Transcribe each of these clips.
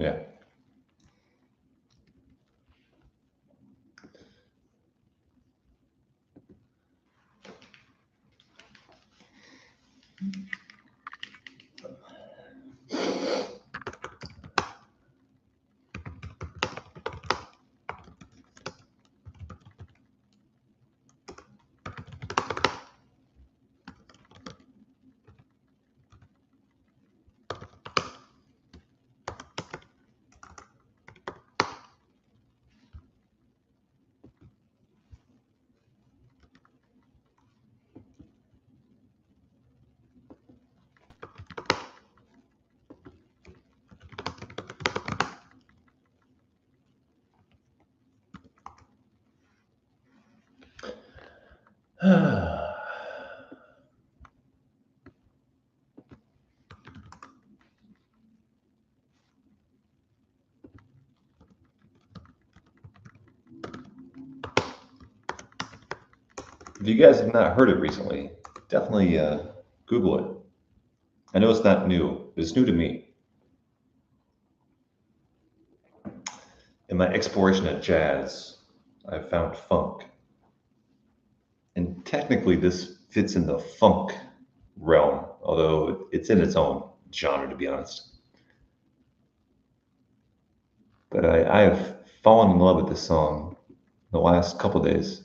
Yeah. If you guys have not heard it recently, definitely Google it. I know it's not new, but it's new to me. In my exploration of jazz, I found funk. And technically, this fits in the funk realm, although it's in its own genre, to be honest. But I have fallen in love with this song the last couple days.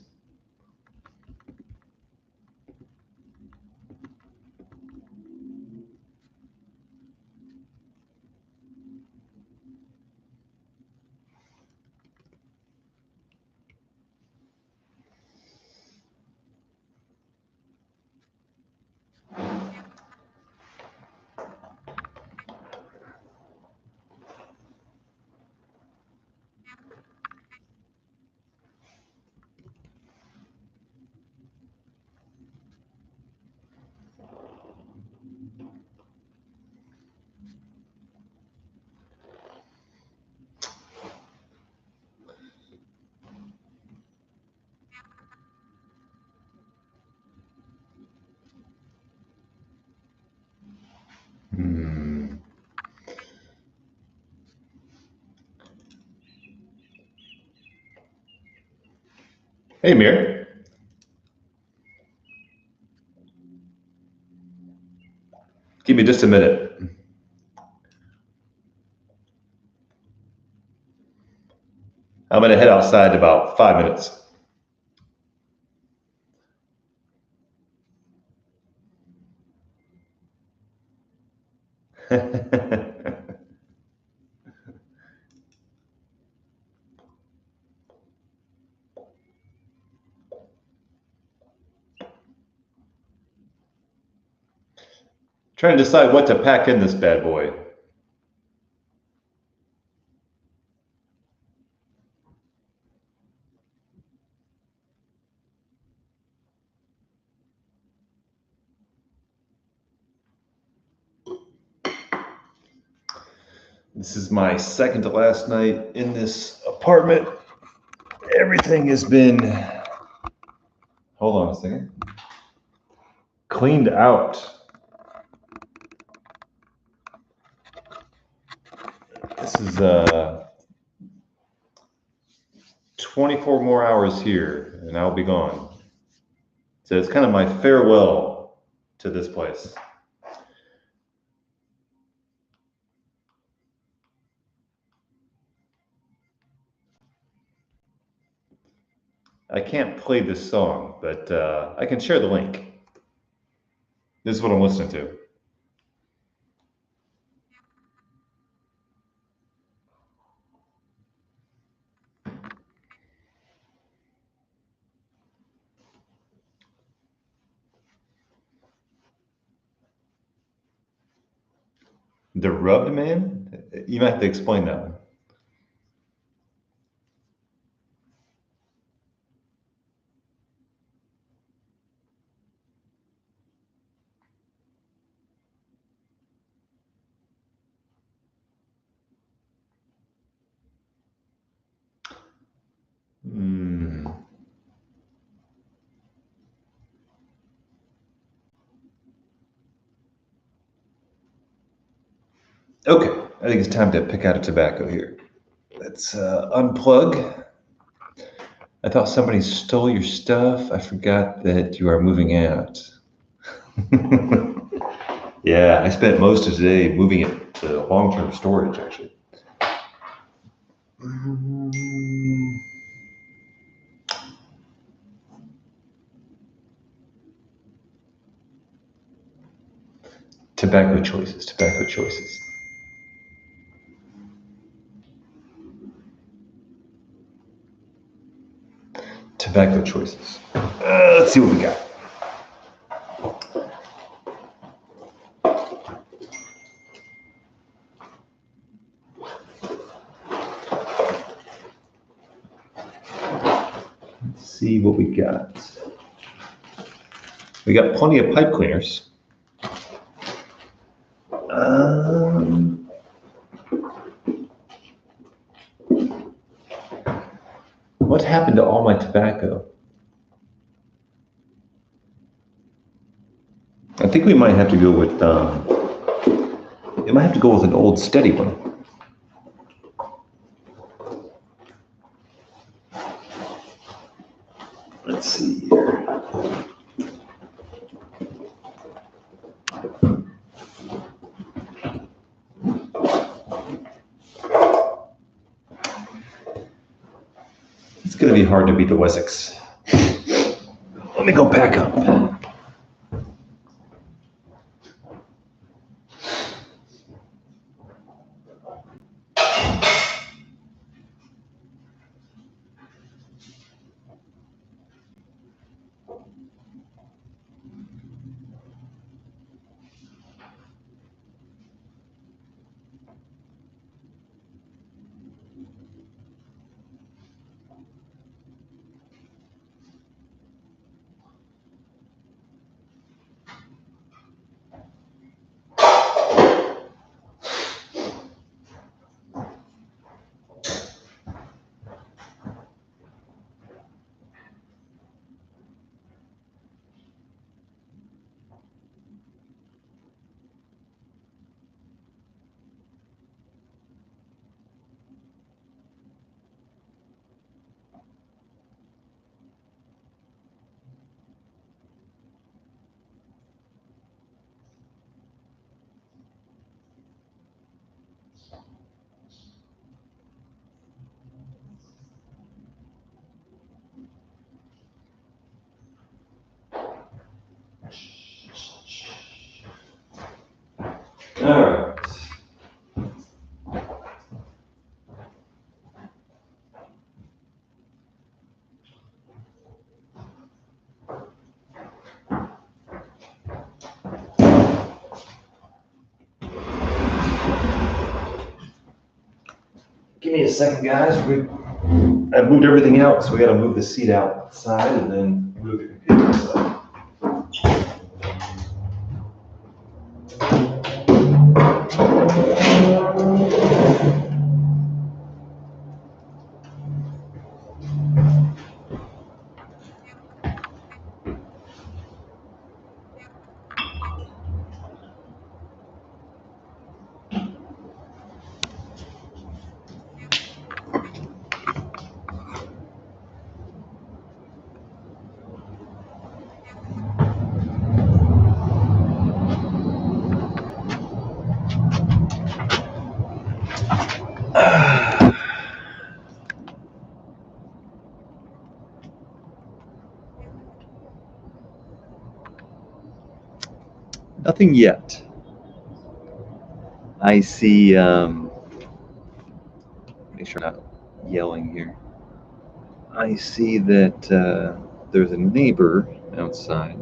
Hmm. Hey, Mir. Give me just a minute. I'm going to head outside in about 5 minutes. Trying to decide what to pack in this bad boy. This is my second to last night in this apartment. Everything has been, hold on a second, cleaned out. This is 24 more hours here and I'll be gone. So it's kind of my farewell to this place. I can't play this song, but I can share the link. This is what I'm listening to. The Rubbed Man? You might have to explain that one. Hmm. Okay. I think it's time to pick out a tobacco here. Let's unplug. I thought somebody stole your stuff. I forgot that you are moving out. Yeah, I spent most of today moving it to long-term storage, actually. Tobacco choices, tobacco choices. Tobacco choices. Let's see what we got. Let's see what we got. We got plenty of pipe cleaners. What happened to all my tobacco? I think we might have to go with, it might have to go with an old steady one. Let's see here. It's going to be hard to beat the Wessex. Let me go pack up. All right. Give me a second, guys. I moved everything out, so we got to move the seat outside and then move the computer inside. Nothing yet. I see, make sure I'm not yelling here. I see that there's a neighbor outside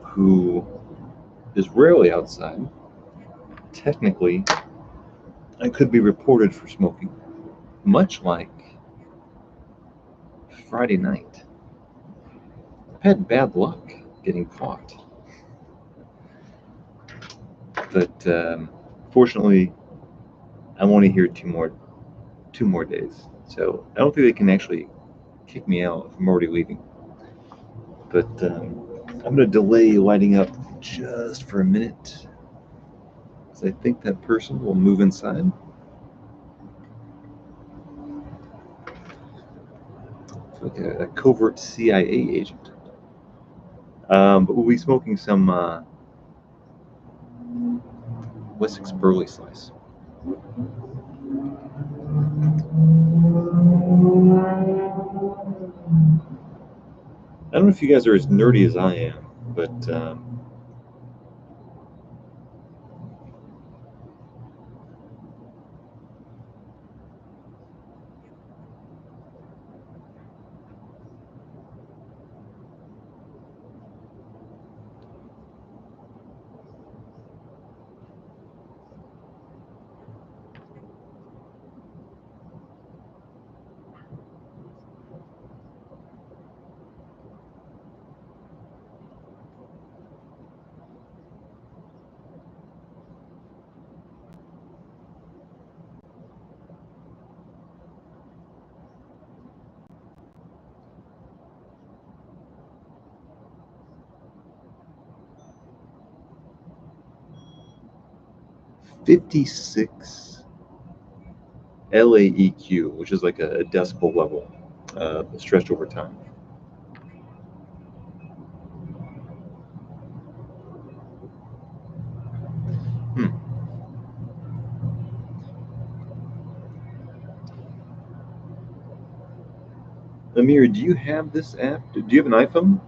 who is rarely outside. Technically, I could be reported for smoking, much like Friday night. I've had bad luck getting caught. But fortunately, I'm only here two more days. So I don't think they can actually kick me out if I'm already leaving. But I'm going to delay lighting up just for a minute. So I think that person will move inside. It's like a covert CIA agent. But we'll be smoking some Wessex Burley Slice. I don't know if you guys are as nerdy as I am, but .56 LAEQ, which is like a decibel level stretched over time. Amir, do you have this app? Do you have an iPhone?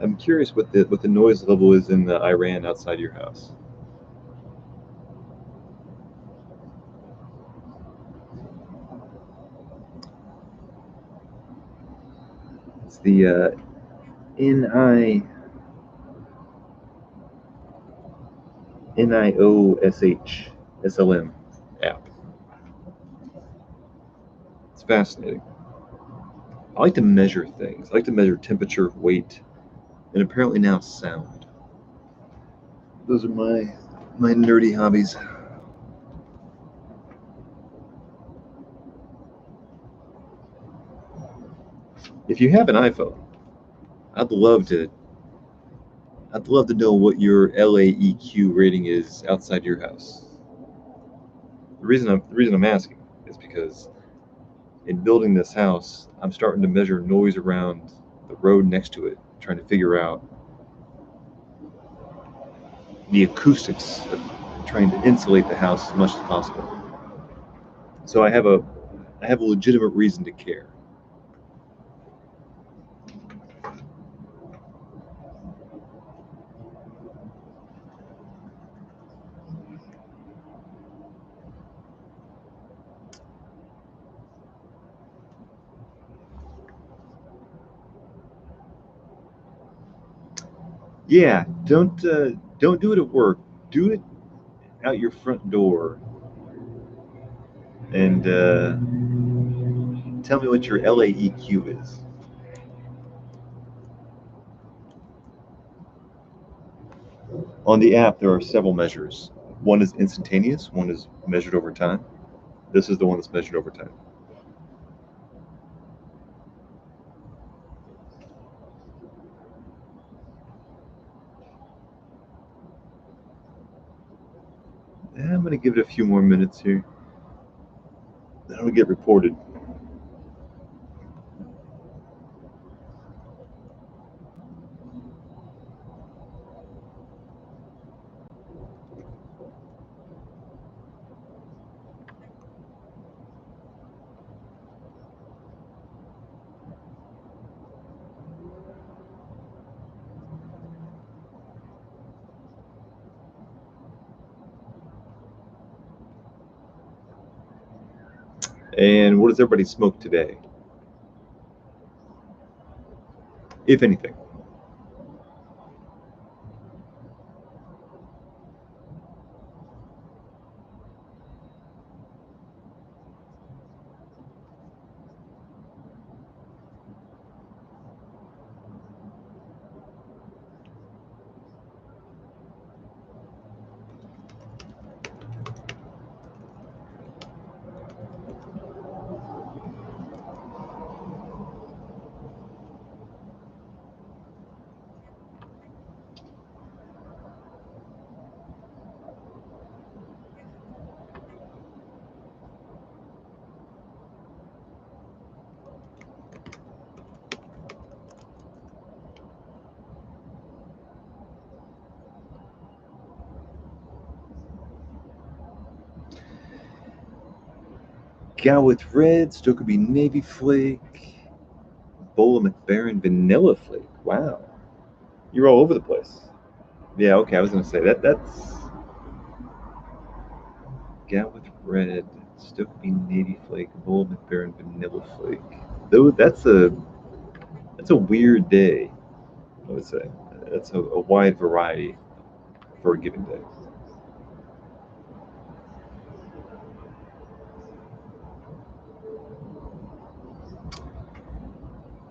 I'm curious what the noise level is in Iran outside your house. It's the NIOSH SLM app. It's fascinating. I like to measure things. I like to measure temperature, weight, and apparently now sound. Those are my nerdy hobbies. If you have an iPhone, I'd love to know what your LAEQ rating is outside your house. The reason I'm asking is because in building this house, I'm starting to measure noise around the road next to it, trying to figure out the acoustics of trying to insulate the house as much as possible. So I have a legitimate reason to care. Yeah, don't do it at work. Do it out your front door, and tell me what your LAEQ is. On the app, there are several measures. One is instantaneous. One is measured over time. This is the one that's measured over time. I'm going to give it a few more minutes here. Then it'll get reported. And what does everybody smoke today? If anything. Gal with red, still could be Navy Flake. Bowl of McBaron Vanilla Flake. Wow. You're all over the place. Yeah, okay, I was gonna say that's Gal with red, still could be Navy Flake, Bowl of McBaron Vanilla Flake. Though that's a weird day, I would say. That's a wide variety for a given day.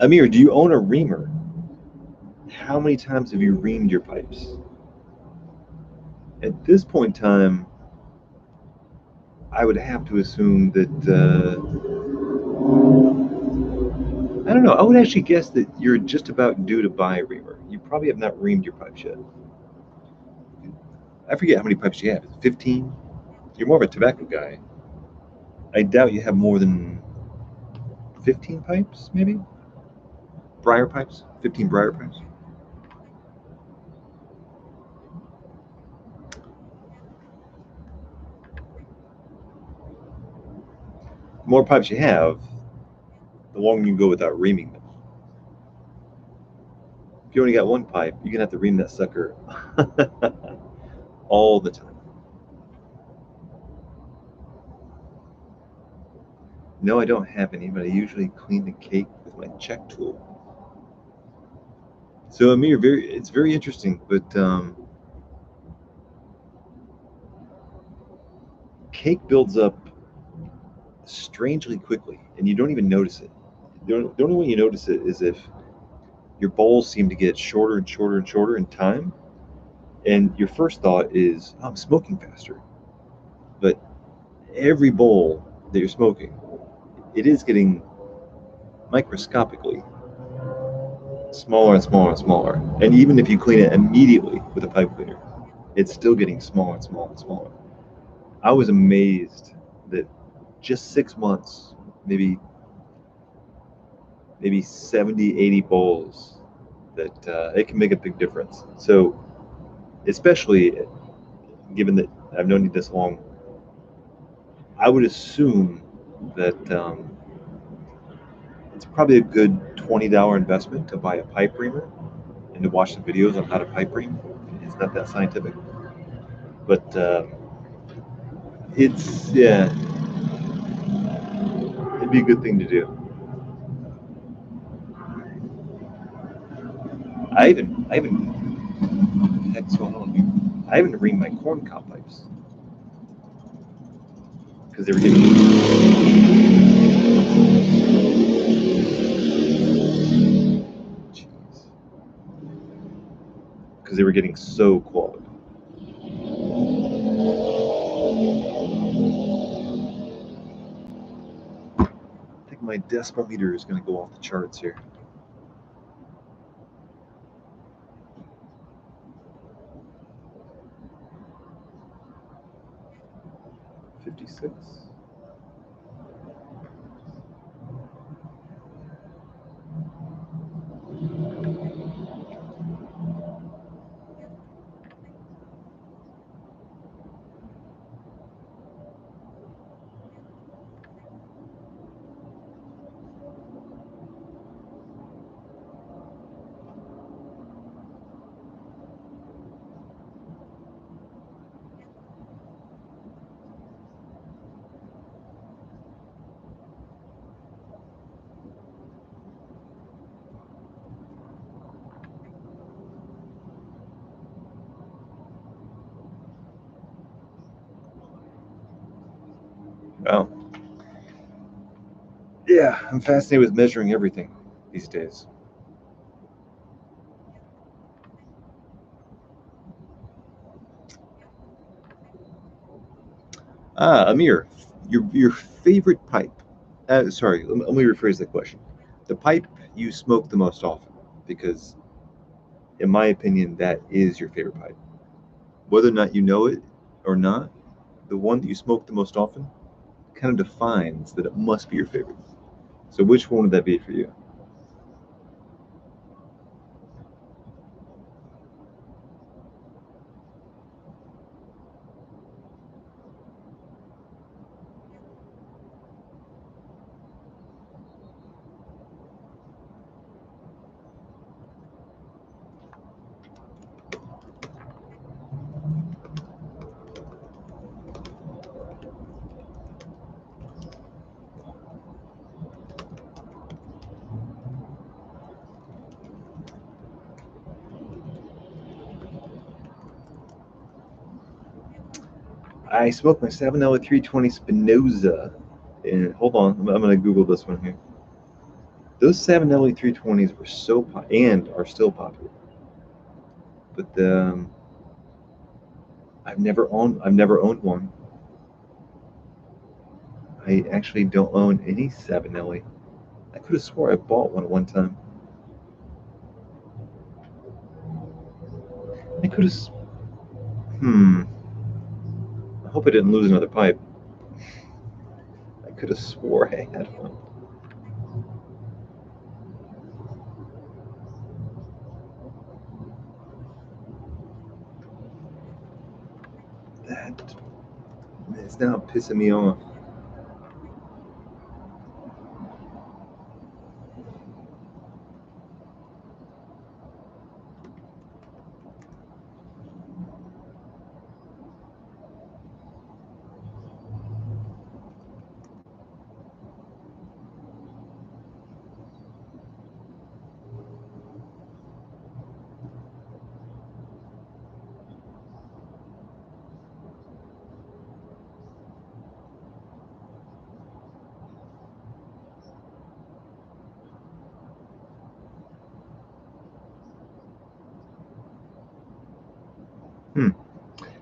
Amir, do you own a reamer? How many times have you reamed your pipes? At this point in time, I would have to assume that I don't know. I would actually guess that you're just about due to buy a reamer. You probably have not reamed your pipes yet. I forget how many pipes you have. 15? You're more of a tobacco guy. I doubt you have more than 15 pipes, maybe? Briar pipes? 15 briar pipes? The more pipes you have, the longer you can go without reaming them. If you only got one pipe, you're gonna have to ream that sucker all the time. No, I don't have any, but I usually clean the cake with my check tool. So Amir, it's very interesting, but cake builds up strangely quickly, and you don't even notice it. The only way you notice it is if your bowls seem to get shorter and shorter and shorter in time, and your first thought is, oh, I'm smoking faster. But every bowl that you're smoking, it is getting microscopically smaller and smaller and smaller. And even if you clean it immediately with a pipe cleaner, it's still getting smaller and smaller and smaller. I was amazed that just 6 months, maybe 70, 80 bowls, that it can make a big difference. So, especially given that I've known you this long, I would assume that it's probably a good $20 investment to buy a pipe reamer and to watch the videos on how to pipe ream. It's not that scientific, but yeah, it'd be a good thing to do. Heck's going on here? I even reamed my corn cob pipes because they were getting so clogged. I think my decibel meter is going to go off the charts here. 56. Wow. Yeah, I'm fascinated with measuring everything these days. Amir, your favorite pipe. Sorry, let me rephrase that question. The pipe you smoke the most often, because in my opinion, that is your favorite pipe. Whether or not you know it or not, the one that you smoke the most often kind of defines that it must be your favorite. So which one would that be for you? I smoked my Savinelli 320 Spinoza. And hold on, I'm going to Google this one here. Those Savinelli 320s were so and are still popular, but I've never owned one. I actually don't own any Savinelli. I could have swore I bought one at one time. I could have. I hope I didn't lose another pipe. I could have swore I had one. That is now pissing me off.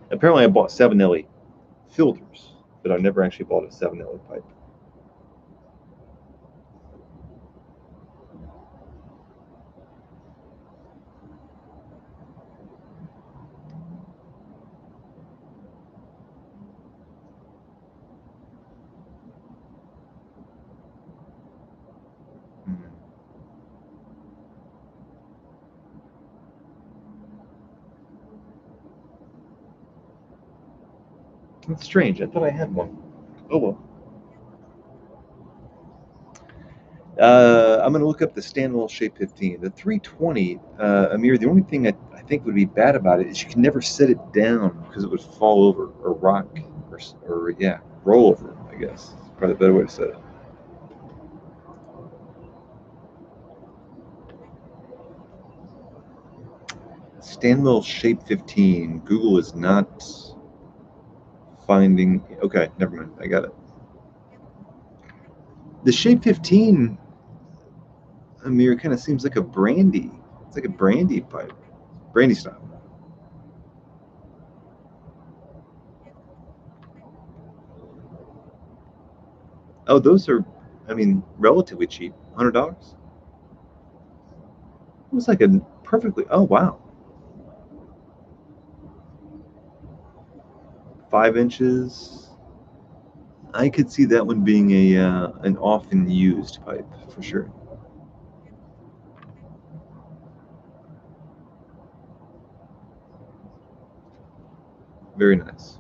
Apparently, I bought Savinelli filters, but I never actually bought a Savinelli pipe. That's strange. I thought I had one. Oh well. I'm going to look up the Stanwell Shape 15. The 320, Amir, the only thing I think would be bad about it is you can never set it down because it would fall over or rock or yeah, roll over, I guess. Probably the better way to say it. Stanwell Shape 15. Google is not finding. Okay, never mind. I got it. The Shape 15, Amir, kind of seems like a brandy. It's like a brandy pipe, brandy style. Oh, those are, I mean, relatively cheap. $100. It was like a perfectly. Oh wow, 5 inches. I could see that one being an often used pipe for sure. Very nice.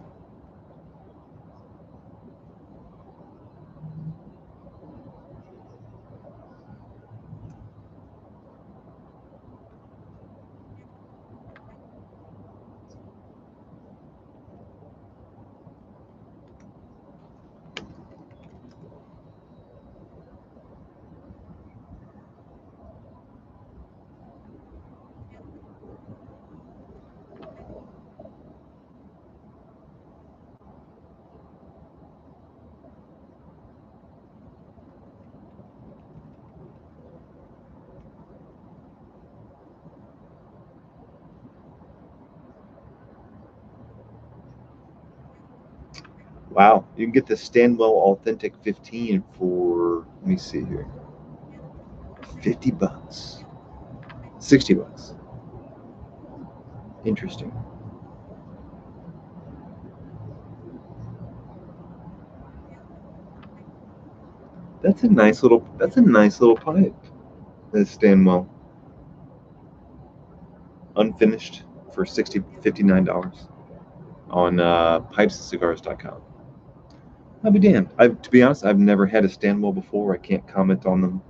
Wow, you can get the Stanwell Authentic 15 for, let me see here, $50, $60. Interesting. That's a nice little. That's a nice little pipe. That's Stanwell, unfinished for $59 on pipesandcigars.com. I'll be damned. To be honest, I've never had a Stanwell before. I can't comment on them.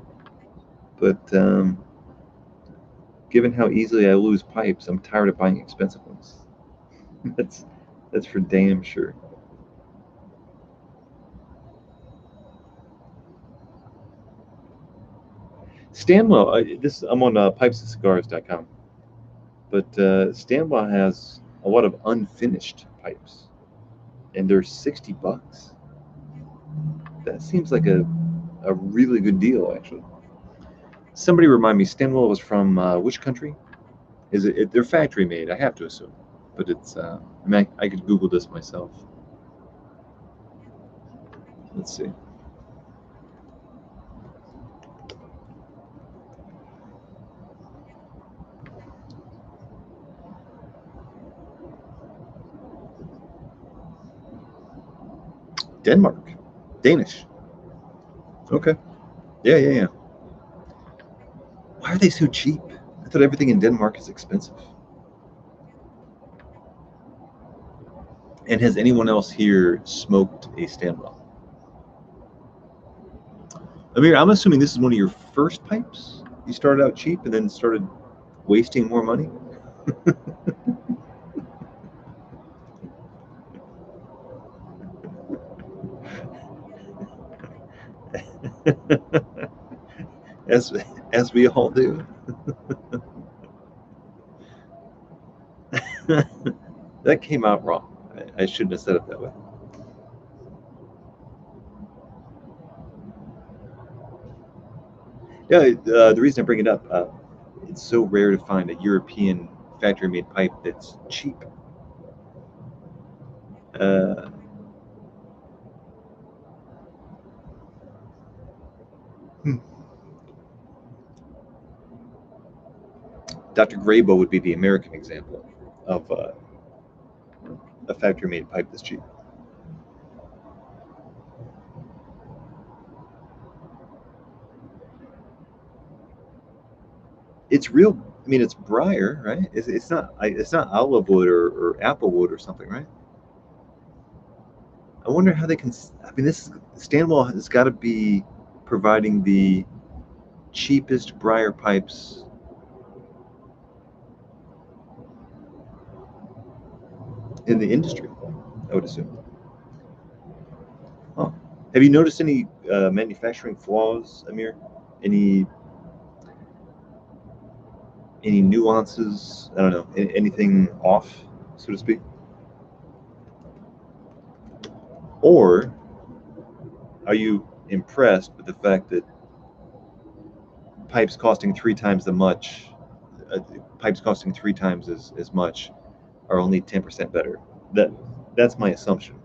But given how easily I lose pipes, I'm tired of buying expensive ones. that's that's for damn sure. Stanwell, I'm on pipesandcigars.com, but Stanwell has a lot of unfinished pipes, and they're $60. That seems like a really good deal, actually. Somebody remind me, Stanwell was from which country? Is they're factory made? I have to assume, but it's. I mean, I could Google this myself. Let's see. Denmark, Danish. Okay. Yeah. Why are they so cheap? I thought everything in Denmark is expensive. And has anyone else here smoked a Stanwell? Amir, I'm assuming this is one of your first pipes? You started out cheap and then started wasting more money? as we all do. That came out wrong. I shouldn't have said it that way. Yeah, the reason I bring it up, it's so rare to find a European factory-made pipe that's cheap. Uh, Dr. Graybo would be the American example of a factory-made pipe that's cheap. It's real. I mean, it's briar, right? It's not. It's not olive wood or apple wood or something, right? I wonder how they can. I mean, this Stanwell has got to be providing the cheapest briar pipes in the industry, I would assume. Huh. Have you noticed any manufacturing flaws, Amir? Any nuances? I don't know. Anything off, so to speak? Or are you impressed with the fact that pipes costing three times the much, uh, pipes costing three times as much, are only 10% better? That's my assumption.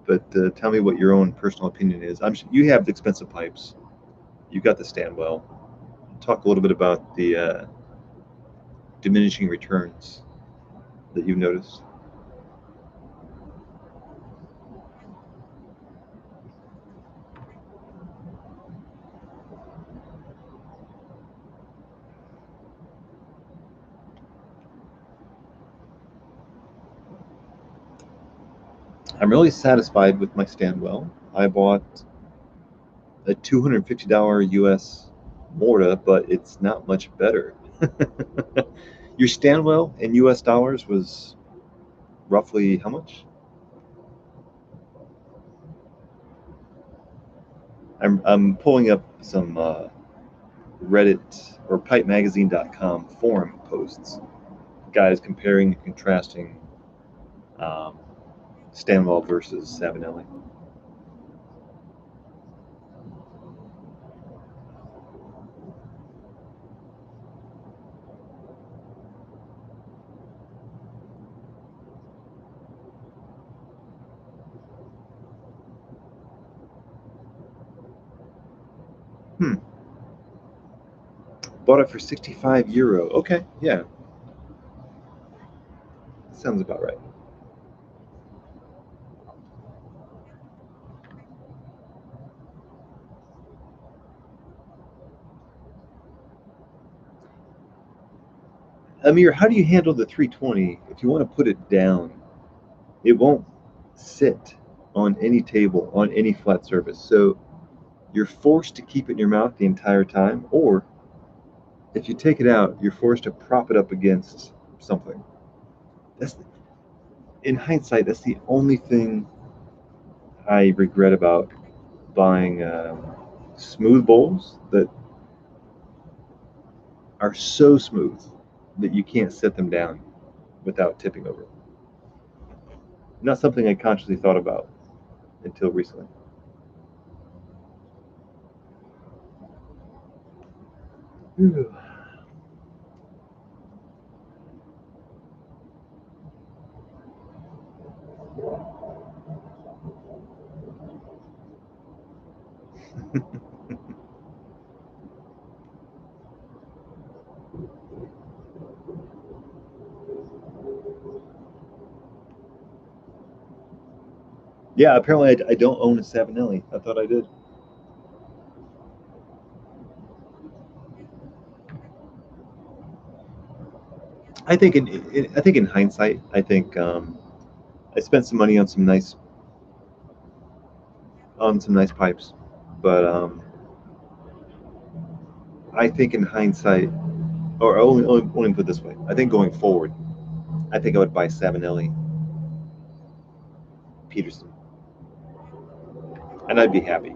But tell me what your own personal opinion is. You have the expensive pipes. You got the Stanwell. Talk a little bit about the diminishing returns that you've noticed. I'm really satisfied with my Stanwell. I bought a $250 US Morta, but it's not much better. Your Stanwell in US dollars was roughly how much? I'm pulling up some Reddit or PipeMagazine.com forum posts. Guys comparing and contrasting um, Stanwell versus Savinelli. Hmm. Bought it for €65. Okay, yeah, sounds about right. Amir, how do you handle the 320 if you want to put it down? It won't sit on any table, on any flat surface. So you're forced to keep it in your mouth the entire time, or if you take it out, you're forced to prop it up against something. That's in hindsight, that's the only thing I regret about buying smooth bowls that are so smooth that you can't set them down without tipping over. Not something I consciously thought about until recently. Yeah, apparently I don't own a Savinelli. I thought I did. I think in hindsight, I think I spent some money on some nice pipes, but I think in hindsight, or only put it this way, I think going forward, I think I would buy Savinelli, Peterson, and I'd be happy.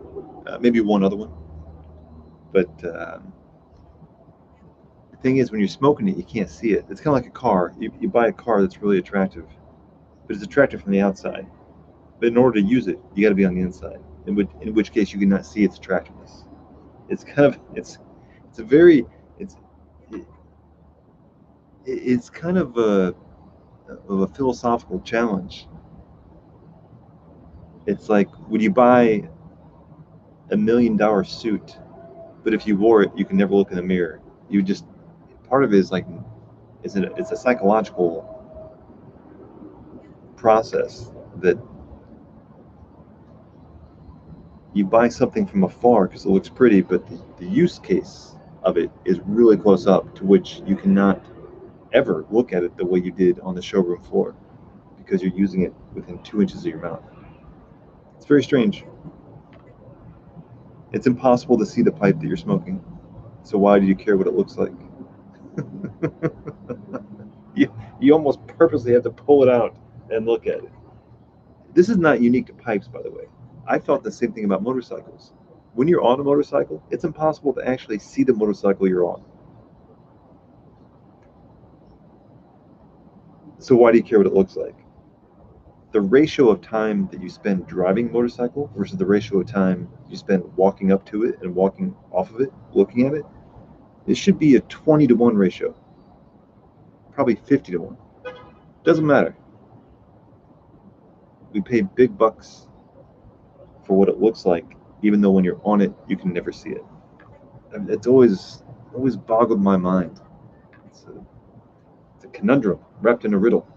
Maybe one other one, but the thing is, when you're smoking it, you can't see it. It's kind of like a car. You buy a car that's really attractive, but it's attractive from the outside. But in order to use it, you got to be on the inside. In which case, you cannot see its attractiveness. It's kind of it's a very it's it, it's kind of a philosophical challenge. It's like, would you buy $1 million suit, but if you wore it, you can never look in the mirror. You just part of it is like it's a psychological process that you buy something from afar because it looks pretty, but the use case of it is really close up to which you cannot ever look at it the way you did on the showroom floor because you're using it within 2 inches of your mouth. It's very strange. It's impossible to see the pipe that you're smoking. So why do you care what it looks like? you almost purposely have to pull it out and look at it. This is not unique to pipes, by the way. I felt the same thing about motorcycles. When you're on a motorcycle, it's impossible to actually see the motorcycle you're on. So why do you care what it looks like? The ratio of time that you spend driving a motorcycle versus the ratio of time you spend walking up to it and walking off of it, looking at it, it should be a 20 to 1 ratio. Probably 50 to 1. Doesn't matter. We pay big bucks for what it looks like, even though when you're on it, you can never see it. And it's always boggled my mind. It's a conundrum wrapped in a riddle.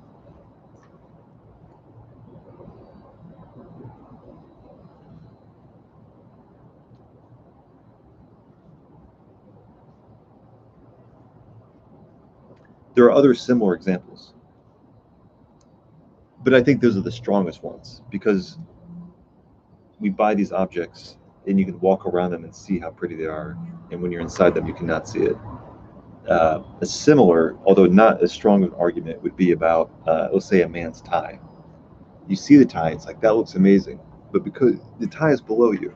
There are other similar examples, but I think those are the strongest ones because we buy these objects and you can walk around them and see how pretty they are, and when you're inside them, you cannot see it. A similar, although not as strong of an argument, would be about, let's say, a man's tie. You see the tie, it's like, that looks amazing, but because the tie is below you,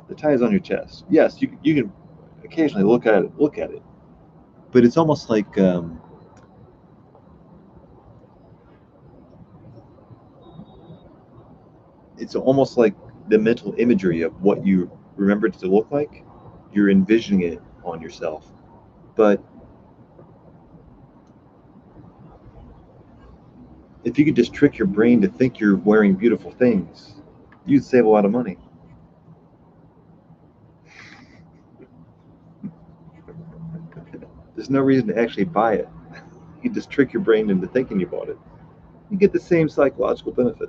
the tie is on your chest. Yes, you can occasionally look at it, but it's almost like it's almost like the mental imagery of what you remember it to look like. You're envisioning it on yourself, but if you could just trick your brain to think you're wearing beautiful things, you'd save a lot of money. There's no reason to actually buy it. You just trick your brain into thinking you bought it. You get the same psychological benefit.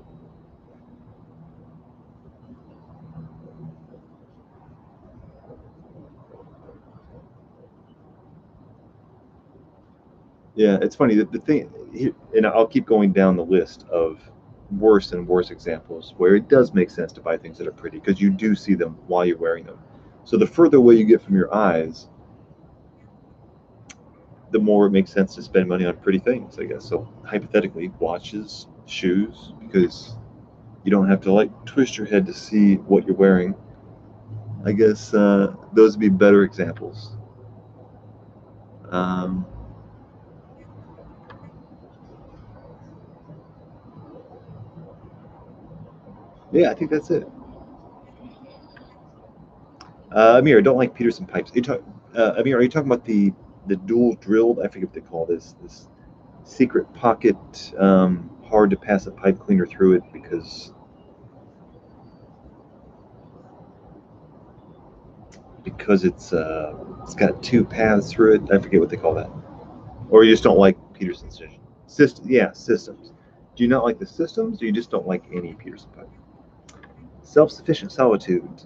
Yeah, it's funny. The thing, and I'll keep going down the list of worse and worse examples where it does make sense to buy things that are pretty because you do see them while you're wearing them. So the further away you get from your eyes, the more it makes sense to spend money on pretty things, I guess. So hypothetically, watches, shoes, because you don't have to like twist your head to see what you're wearing. I guess those would be better examples. Um, Yeah, I think that's it. Amir, I don't like Peterson pipes. Amir, are you talking about the dual drilled? I forget what they call this secret pocket, hard to pass a pipe cleaner through it because it's got two paths through it. I forget what they call that. Or you just don't like Peterson system. Yeah, systems. Do you not like the systems, or you just don't like any Peterson pipe? Self-sufficient solitude.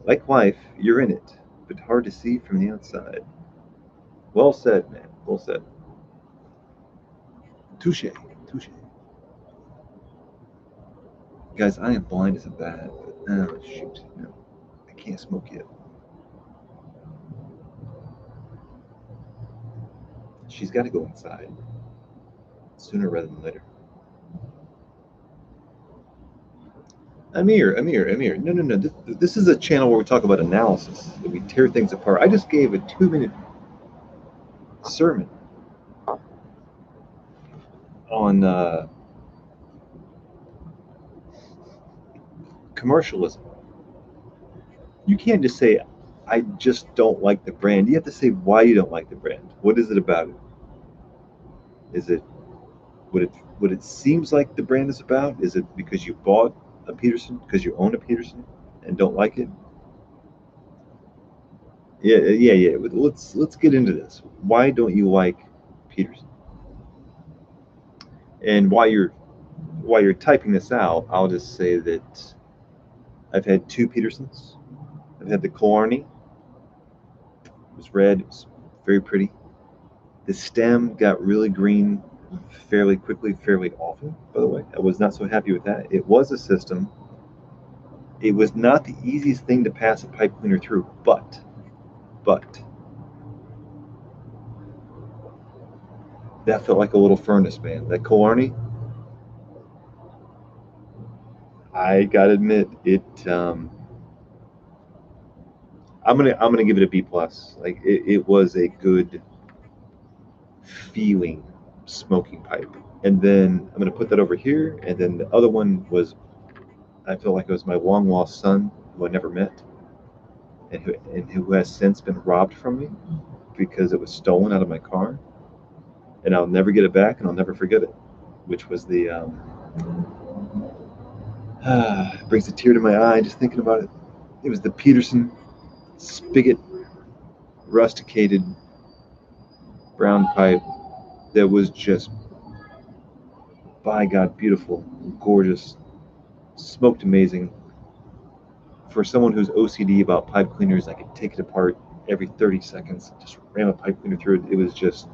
Like life, you're in it, but hard to see from the outside. Well said, man. Well said. Touche. Touche. Guys, I am blind as a bat. Oh, shoot. No, I can't smoke yet. She's got to go inside sooner rather than later. Amir. No, no, no. This is a channel where we talk about analysis. That we tear things apart. I just gave a 2 minute sermon on commercialism. You can't just say, I just don't like the brand. You have to say why you don't like the brand. What is it about it? Is it what it seems like the brand is about? Is it because you bought a Peterson, because you own a Peterson and don't like it? Yeah. Let's get into this. Why don't you like Peterson? And while you're typing this out, I'll just say that I've had two Petersons. I've had the Killarney. It was red. It was very pretty. The stem got really green fairly quickly, fairly often, by the way. I was not so happy with that. It was a system. It was not the easiest thing to pass a pipe cleaner through, but that felt like a little furnace, man. That Killarney, I gotta admit, I'm gonna give it a B plus. Like it was a good feeling smoking pipe. And then I'm gonna put that over here. And then the other one was, I feel like it was my long lost son who I never met, and who has since been robbed from me because it was stolen out of my car, and I'll never get it back, and I'll never forget it. Which was the brings a tear to my eye just thinking about it. It was the Peterson spigot rusticated brown pipe that was just, by God, beautiful, gorgeous, smoked amazing. For someone who's OCD about pipe cleaners, I could take it apart every 30 seconds, just ram a pipe cleaner through it. It was just,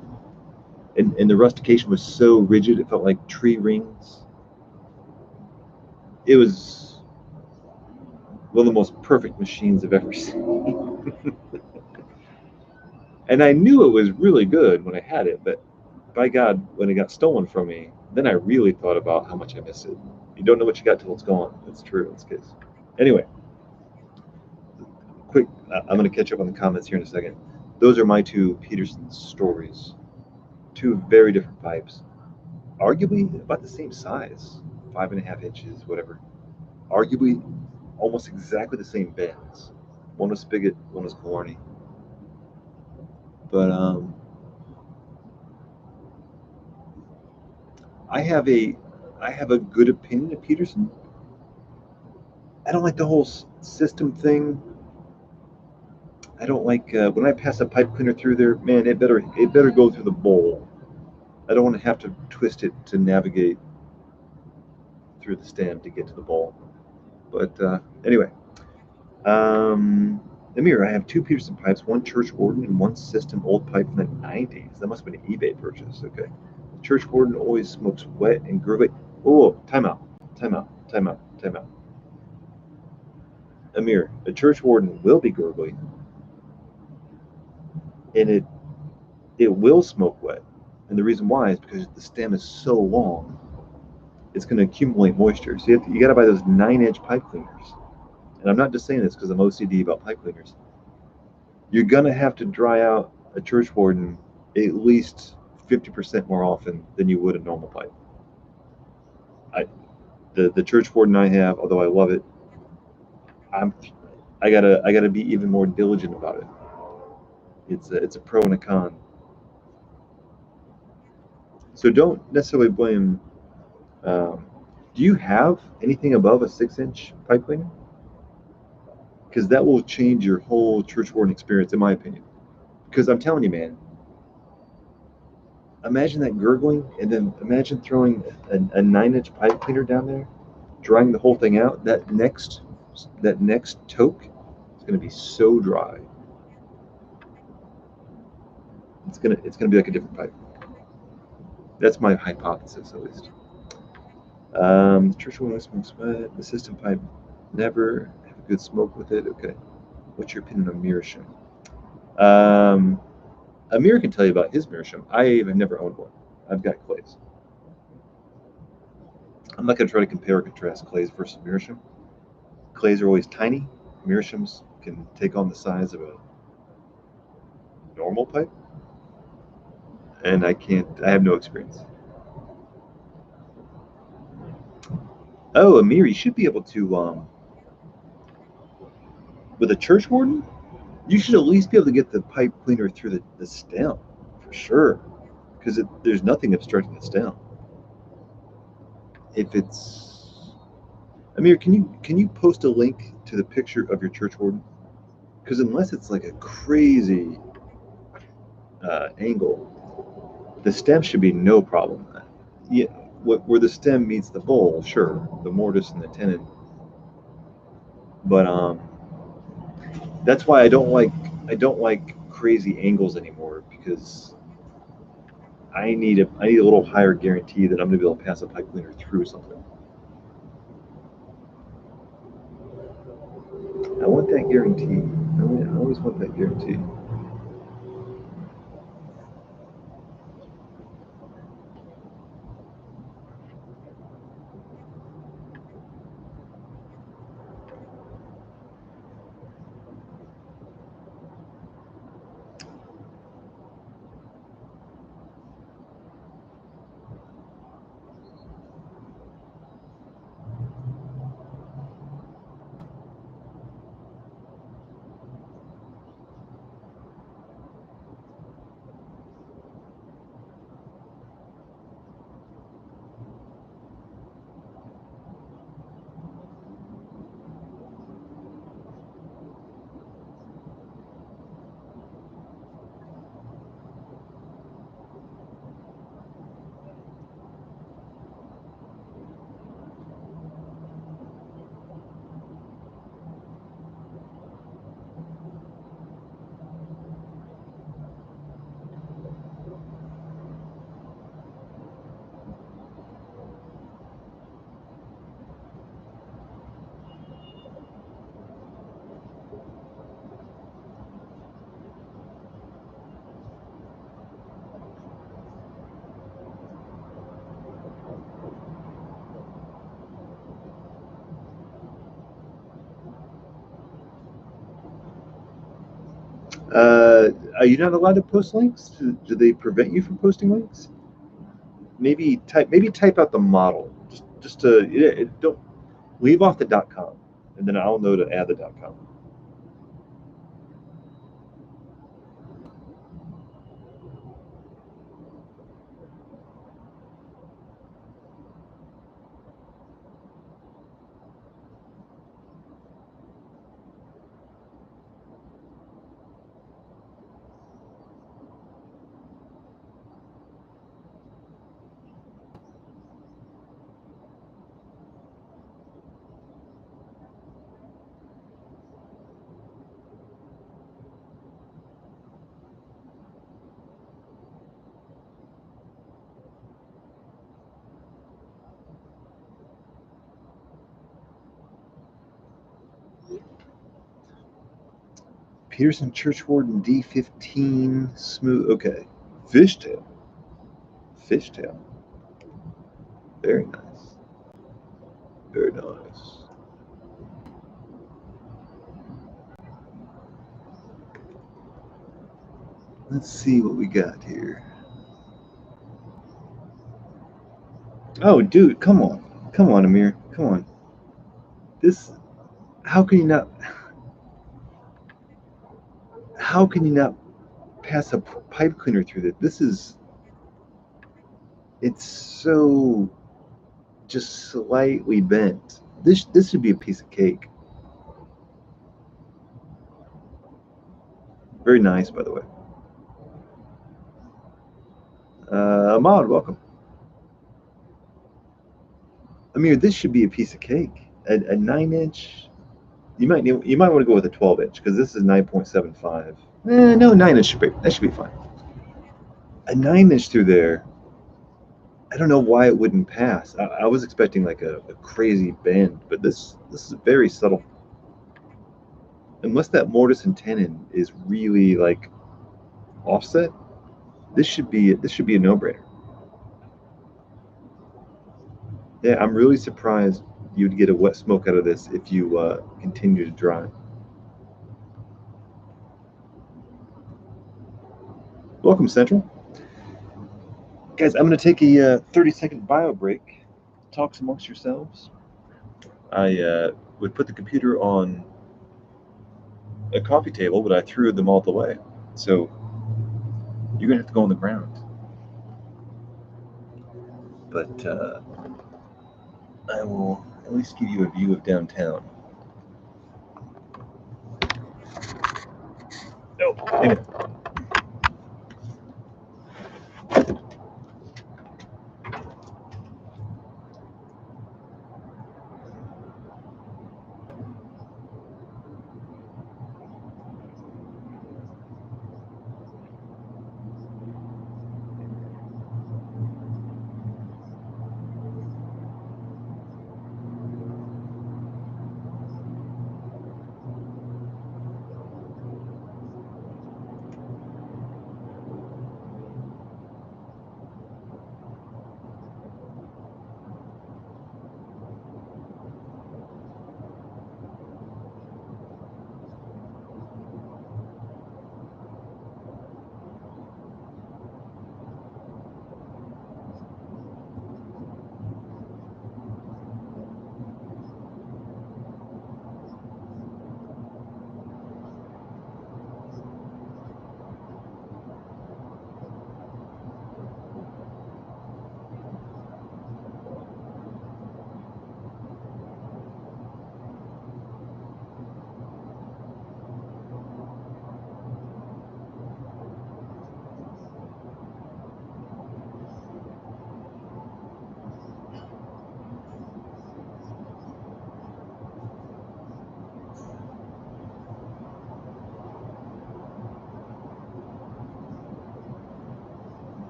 and the rustication was so rigid, it felt like tree rings. It was one of the most perfect machines I've ever seen. And I knew it was really good when I had it, but by God, when it got stolen from me, then I really thought about how much I miss it. You don't know what you got till it's gone. That's true in this case. Anyway, quick, I'm going to catch up on the comments here in a second. Those are my two Peterson stories. Two very different pipes, arguably about the same size, 5.5 inches, whatever. Arguably almost exactly the same bends. One was Spigot, one was Killarney. But I have a I have a good opinion of Peterson. I don't like the whole system thing. I don't like when I pass a pipe cleaner through there. Man, it better go through the bowl. I don't want to have to twist it to navigate through the stem to get to the bowl. But anyway, um, Amir, I have two Peterson pipes, one Church Warden and one System old pipe from the 90s. That must have been an eBay purchase. Okay. Church Warden always smokes wet and gurgly. Oh, time out. Time out. Time out. Time out. Amir, a Church Warden will be gurgly, and it will smoke wet. And the reason why is because the stem is so long, it's going to accumulate moisture. So you got to buy those 9-inch pipe cleaners. And I'm not just saying this because I'm OCD about pipe cleaners. You're going to have to dry out a Church Warden at least 50% more often than you would a normal pipe. I The church warden I have, although I love it, I gotta be even more diligent about it. It's a pro and a con. So don't necessarily blame. Do you have anything above a 6-inch pipe cleaner? Because that will change your whole church warden experience, in my opinion. Because I'm telling you, man, imagine that gurgling, and then imagine throwing a 9-inch pipe cleaner down there, drying the whole thing out. That next toke is going to be so dry. It's gonna be like a different pipe. That's my hypothesis, at least. The church warden smokes wet. The system pipe never have a good smoke with it. Okay. What's your opinion on Meerschaum? Amir can tell you about his Meerschaum. I have never owned one. I've got clays. I'm not going to try to compare or contrast clays versus Meerschaum. Clays are always tiny. Meerschaums can take on the size of a normal pipe. And I have no experience. Oh, Amir, you should be able to, with a church warden, you should at least be able to get the pipe cleaner through the stem, for sure. Because there's nothing obstructing the stem. If it's Amir, can you post a link to the picture of your church warden? Because unless it's like a crazy angle, the stem should be no problem. Yeah, where the stem meets the bowl, sure, the mortise and the tenon. But that's why I don't like crazy angles anymore, because I need a little higher guarantee that I'm going to be able to pass a pipe cleaner through something. I want that guarantee. I always want that guarantee. Are you not allowed to post links? Do they prevent you from posting links? Maybe type out the model. Just to don't leave off the .com, and then I'll know to add the .com. Peterson Church Warden D15 smooth. Okay, fishtail. Fishtail. Very nice. Very nice. Let's see what we got here. Oh, dude, come on, Amir, Come on. This, how can you not pass a pipe cleaner through this? It's so just slightly bent. This should be a piece of cake. Very nice, by the way. Ahmad, welcome. Amir, this should be a piece of cake. A 9-inch. You might want to go with a 12-inch because this is 9.75. No, 9-inch that should be fine. A 9-inch through there. I don't know why it wouldn't pass. I was expecting like a crazy bend, but this is very subtle. Unless that mortise and tenon is really like offset, this should be a no-brainer. Yeah, I'm really surprised you'd get a wet smoke out of this if you continue to dry. Welcome, Central. Guys, I'm going to take a 30-second bio break. Talks amongst yourselves. I would put the computer on a coffee table, but I threw them all away. So you're going to have to go on the ground. But I will at least give you a view of downtown. No, anyway.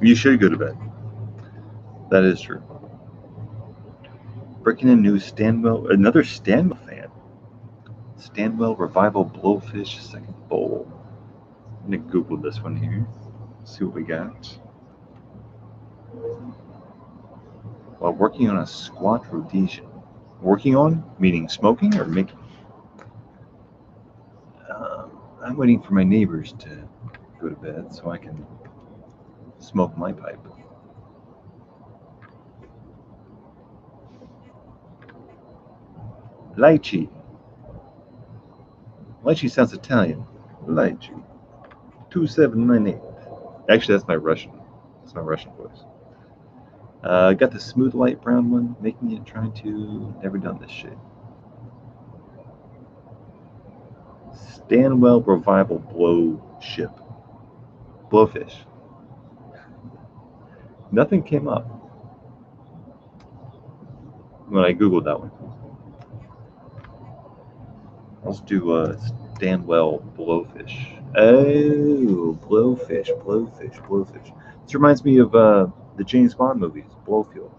You should go to bed. That is true. Breaking in new another Stanwell fan. Stanwell Revival Blowfish second bowl. I'm gonna Google this one here. See what we got. While working on a squat Rhodesian. Working on? Meaning smoking or making? I'm waiting for my neighbors to go to bed so I can smoke my pipe. Lychee. Lychee sounds Italian. Lychee. 2798. Actually, that's my Russian. That's my Russian voice. Got the smooth light brown one, making it, trying to, never done this shit. Stanwell Revival Blowfish. Nothing came up when I Googled that one. Let's do Stanwell Blowfish. Oh, Blowfish. This reminds me of the James Bond movies, Blowfield.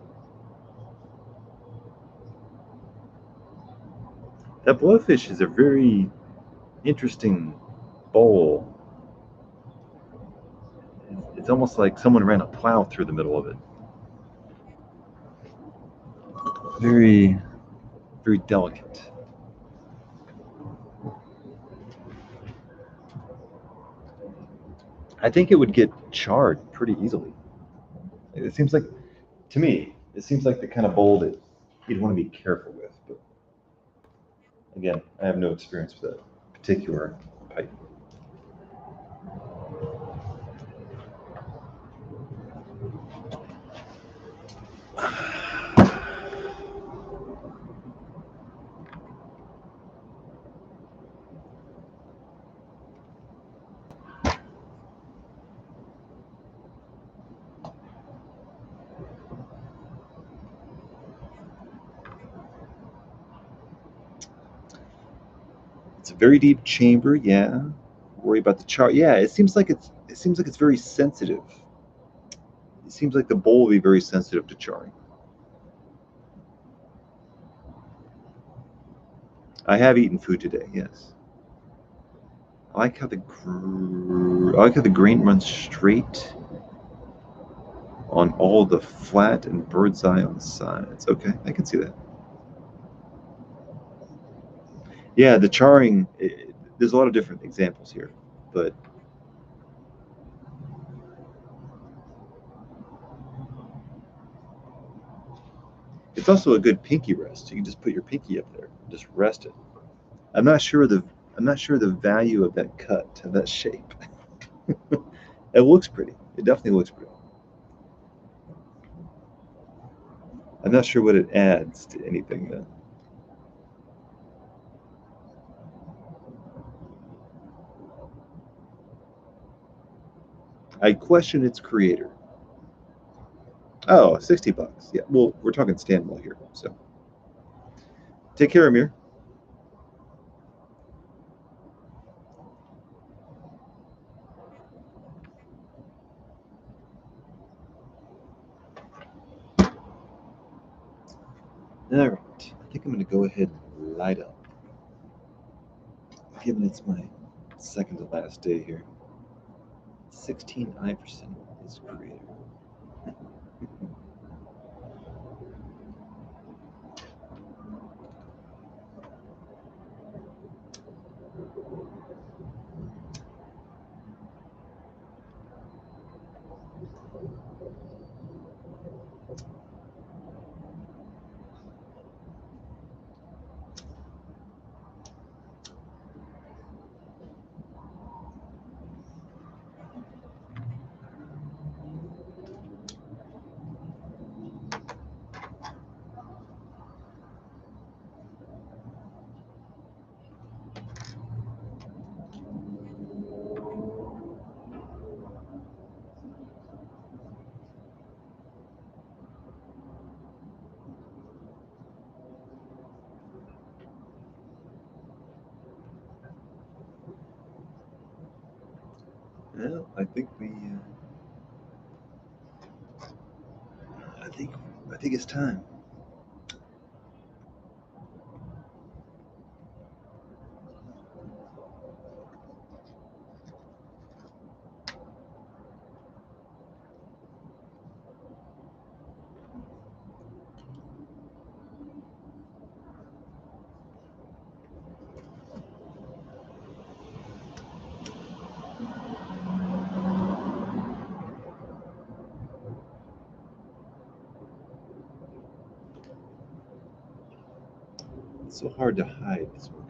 That Blowfish is a very interesting bowl. It's almost like someone ran a plow through the middle of it. very, very delicate. I think it would get charred pretty easily. It seems like, to me, it seems like the kind of bowl that you'd want to be careful with. But again, I have no experience with that particular pipe. It's a very deep chamber, yeah. Worry about the char. Yeah, it seems like it's very sensitive. It seems like the bowl will be very sensitive to charring. I have eaten food today, yes. I like how the grain runs straight on all the flat and bird's eye on the sides. Okay, I can see that. Yeah, the charring, there's a lot of different examples here, but it's also a good pinky rest. You can just put your pinky up there, and just rest it. I'm not sure the value of that cut, of that shape. It looks pretty. It definitely looks pretty. I'm not sure what it adds to anything though. I question its creator. Oh, $60. Yeah. Well, we're talking Stanwell here, so take care, Amir. All right. I think I'm going to go ahead and light up. Given it's my second to last day here. 16 Iverson is creator. Well, I think it's time. It's so hard to hide this one.